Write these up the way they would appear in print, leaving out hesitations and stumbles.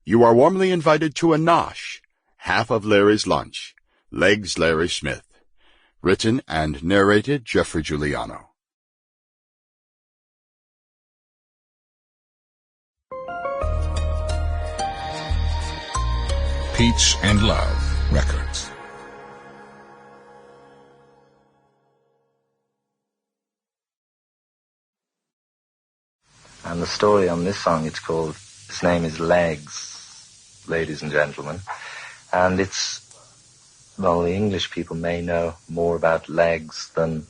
You are warmly invited to a Nosh, half of Larry's lunch, Legs Larry Smith. Written and narrated Geoffrey Giuliano. Peach and Love Records. And the story on this song, its name is Legs, ladies and gentlemen. And well, the English people may know more about Legs than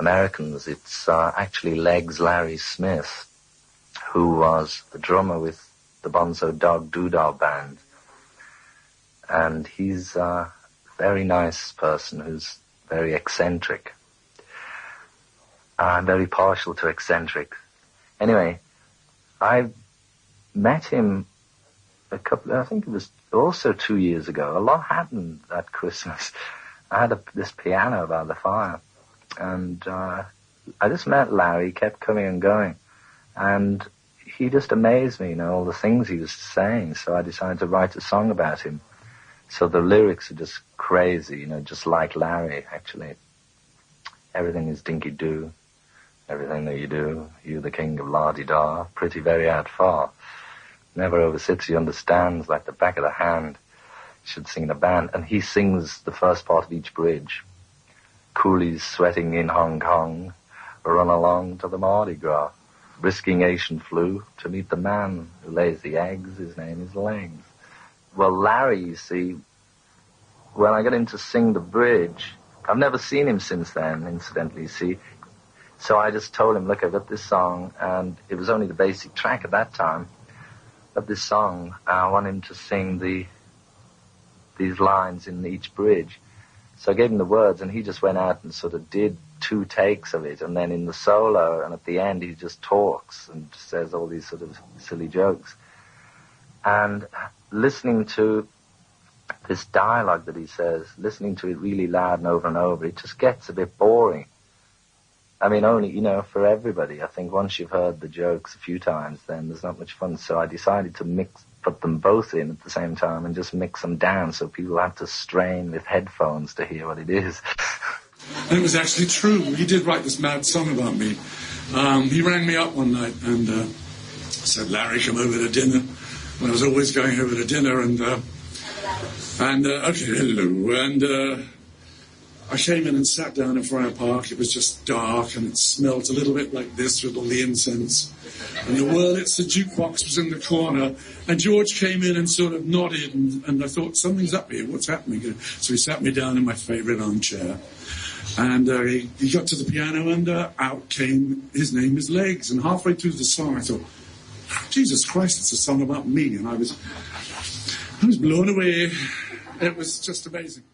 Americans. It's actually Legs Larry Smith, who was the drummer with the Bonzo Dog Doodah band. And he's a very nice person who's very eccentric. I'm very partial to eccentric. Anyway, I met him I think it was also 2 years ago. A lot happened that Christmas. I had this piano by the fire. And I just met Larry, kept coming and going. And he just amazed me, all the things he was saying. So I decided to write a song about him. So the lyrics are just crazy, just like Larry, actually. Everything is dinky-doo. Everything that you do, you the king of la-di-da, pretty very out far. Never oversits, he understands like the back of the hand. Should sing in a band. And he sings the first part of each bridge. Coolies sweating in Hong Kong run along to the Mardi Gras, risking Asian flu to meet the man who lays the eggs. His name is Legs. Well, Larry, you see, when I got him to sing the bridge, I've never seen him since then, incidentally, you see. So I just told him, look, I've got this song, and it was only the basic track at that time of this song. I want him to sing these lines in each bridge. So I gave him the words, and he just went out and sort of did 2 takes of it, and then in the solo, and at the end, he just talks and says all these sort of silly jokes. And listening to this dialogue that he says, listening to it really loud and over, it just gets a bit boring. I mean, only, for everybody. I think once you've heard the jokes a few times, then there's not much fun. So I decided to put them both in at the same time and just mix them down so people have to strain with headphones to hear what it is. And it was actually true. He did write this mad song about me. He rang me up one night and said, Larry, come over to dinner. When I was always going over to dinner and okay, hello. And I came in and sat down in Friar Park. It was just dark and it smelt a little bit like this with all the incense. And the Wurlitzer jukebox was in the corner. And George came in and sort of nodded and I thought, something's up here. What's happening here? So he sat me down in my favourite armchair. And he got to the piano and out came His Name is Legs. And halfway through the song I thought, Jesus Christ, it's a song about me. And I was blown away. It was just amazing.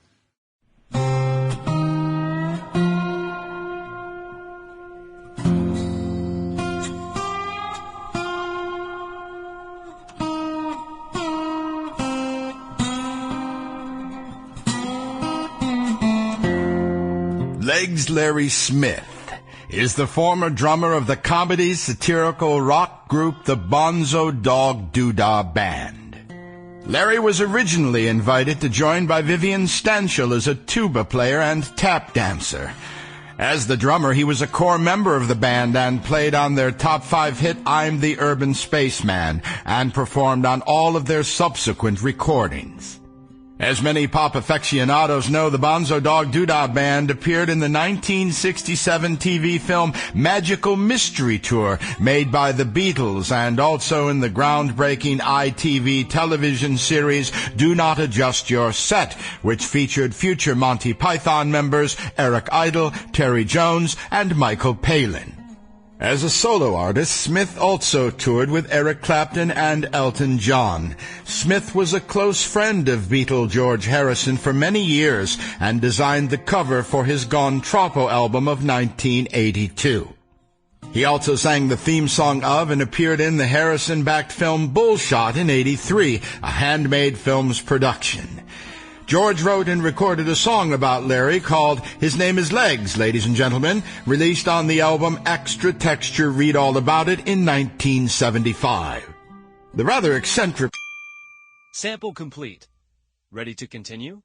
Legs Larry Smith is the former drummer of the comedy satirical rock group the Bonzo Dog Doodah Band. Larry was originally invited to join by Vivian Stanshall as a tuba player and tap dancer. As the drummer, he was a core member of the band and played on their top 5 hit I'm the Urban Spaceman and performed on all of their subsequent recordings. As many pop aficionados know, the Bonzo Dog Doodah Band appeared in the 1967 TV film Magical Mystery Tour, made by the Beatles, and also in the groundbreaking ITV television series Do Not Adjust Your Set, which featured future Monty Python members Eric Idle, Terry Jones, and Michael Palin. As a solo artist, Smith also toured with Eric Clapton and Elton John. Smith was a close friend of Beatle George Harrison for many years and designed the cover for his Gone Troppo album of 1982. He also sang the theme song of and appeared in the Harrison-backed film Bullshot in '83, a Handmade Films production. George wrote and recorded a song about Larry called His Name is Legs, ladies and gentlemen, released on the album Extra Texture Read All About It in 1975. The rather eccentric Sample complete. Ready to continue?